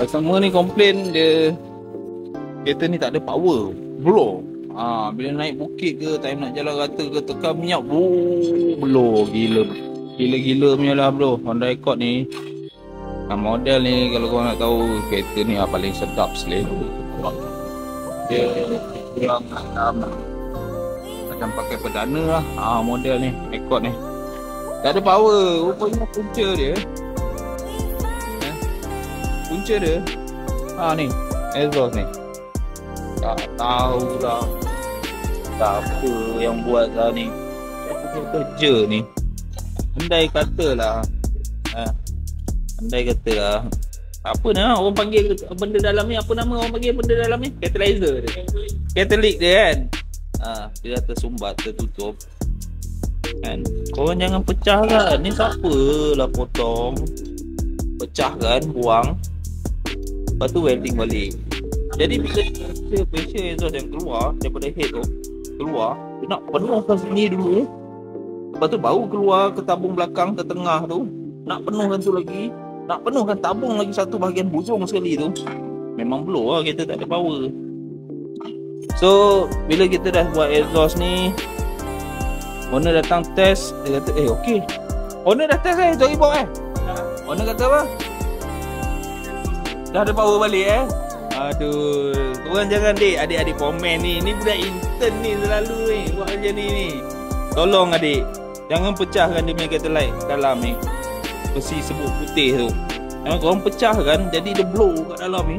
Customer ni komplain dia kereta ni tak ada power, blow. Bila naik bukit ke, time nak jalan rata ke, tekan minyak, blow gila. Gila-gila punya lah bro. Honda Accord ni model ni kalau korang nak tahu, kereta ni paling sedap selain dia kurang macam pakai perdana lah. Model ni Accord ni tak ada power. Rupanya punca dia ni exhaust ni tak tahu lah siapa yang buat lah ni. Kerja ni andai kata lah apa nama orang panggil benda dalam ni, apa nama orang panggil benda dalam ni? Catalyzer dia, catalytic dia kan. Dia dah tersumbat, tertutup kan. Korang jangan pecah kan. Ni siapa lah potong, pecah kan, buang, lepas tu welding balik. Jadi bila pressure exhaust yang keluar daripada head tu keluar, dia nak penuhkan sini dulu, lepas tu baru keluar ke tabung belakang, ke tengah tu, nak penuhkan tu lagi, nak penuhkan tabung lagi satu bahagian hujung sekali tu. Memang blow lah, kita tak ada power. So bila kita dah buat exhaust ni, owner datang test, dia kata okey. Owner dah test tu bawa owner kata apa? Dah ada power balik Aduh, korang jangan adik-adik komen ni. Ni budak intern ni selalu ni buat macam ni. Tolong adik, jangan pecahkan dia punya catalyte dalam ni, besi sebut putih tu. Jangan korang pecahkan, jadi dia blow kat dalam ni.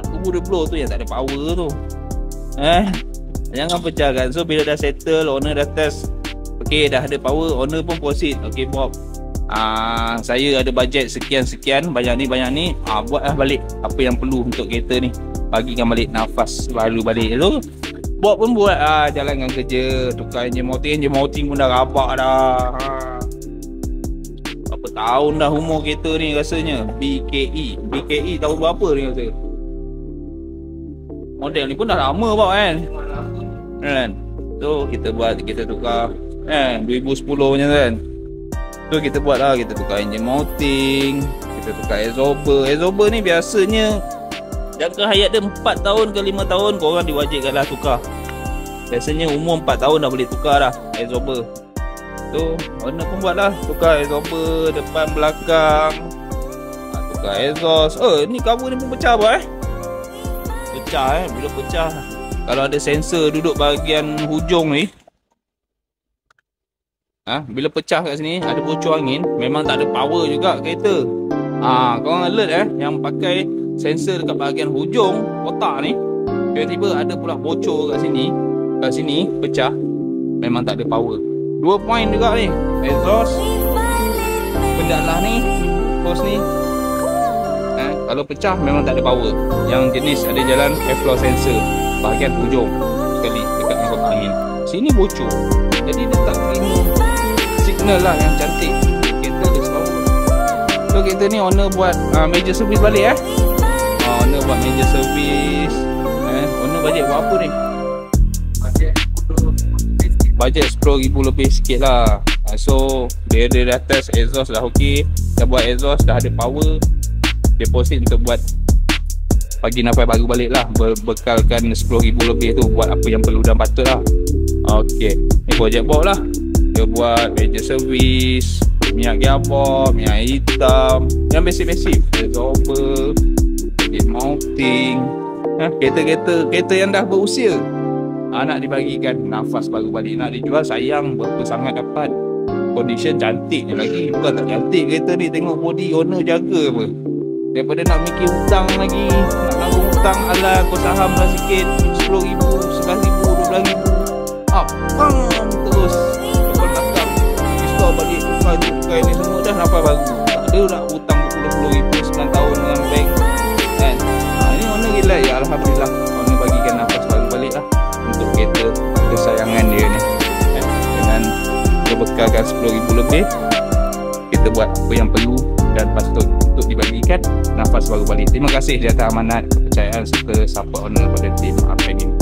Aku dia blow tu yang tak ada power tu. Jangan pecahkan. So bila dah settle, owner dah test, okey dah ada power, owner pun proceed. Okey Bob, saya ada bajet sekian-sekian, banyak ni, buatlah balik apa yang perlu untuk kereta ni, bagikan balik nafas baru balik. So Bob pun buat, jalankan kerja, tukar engine mounting pun dah rabak dah. Berapa tahun dah umur kereta ni rasanya. BKE tahun berapa ni rasa? Model ni pun dah lama Bob kan. So kita tukar 2010 macam tu kan. So kita buat lah, kita tukar engine mounting, kita tukar absorber ni biasanya jangka hayat dia 4 tahun ke 5 tahun, korang diwajibkan lah tukar. Biasanya umur 4 tahun dah boleh tukar dah absorber. So owner pun buat lah, tukar absorber depan belakang, tukar exhaust. Ni cover ni pun pecah apa pecah bila pecah, kalau ada sensor duduk bahagian hujung ni, bila pecah kat sini, ada bocor angin, memang tak ada power juga kereta. Korang alert yang pakai sensor dekat bahagian hujung kotak ni, tiba-tiba ada pula bocor kat sini pecah, memang tak ada power. 2 point juga ni, exhaust, pendalah ni, hose ni, kalau pecah memang tak ada power. Yang jenis ada jalan airflow sensor bahagian hujung sekali dekat dengan kotak angin, sini bocor, jadi dia tak terima signal lah yang cantik, kereta dia slow. So kereta ni owner buat major service balik owner buat major service. Owner bajet buat apa ni? Bajet 10,000 lebih sikit lah. So dia dah test exhaust dah okey, dah buat exhaust, dah ada power, dia proceed untuk buat bagi nafas baru balik lah, berbekalkan 10,000 lebih tu buat apa yang perlu dan patut lah. Okey, ni projek Bob lah. Dia buat major service, minyak gearbox, minyak hitam, yang basic-basic, absorber, engine mounting. Kereta yang dah berusia, nak dibagikan nafas baru balik, nak dijual sayang berapa sangat dapat. Condition cantik je lagi, bukan tak cantik kereta ni. Tengok body owner jaga apa, daripada nak mikir hutang lagi, nak tanggung hutang, alah kau saham lah sikit, 10,000, 11,000, 12,000, bang terus balik tukar ni semua, dah nafas baru, tak ada nak hutang 10,000 9 tahun dengan bank kan. Ini owner gila ya, alhamdulillah owner bagikan nafas baru balik lah untuk kereta kesayangan dia ni. Dengan berbekalkan 10,000 lebih, kita buat apa yang perlu dan patut untuk dibagikan nafas baru balik. Terima kasih di atas amanat, kepercayaan serta support owner pada tim Apeng ini.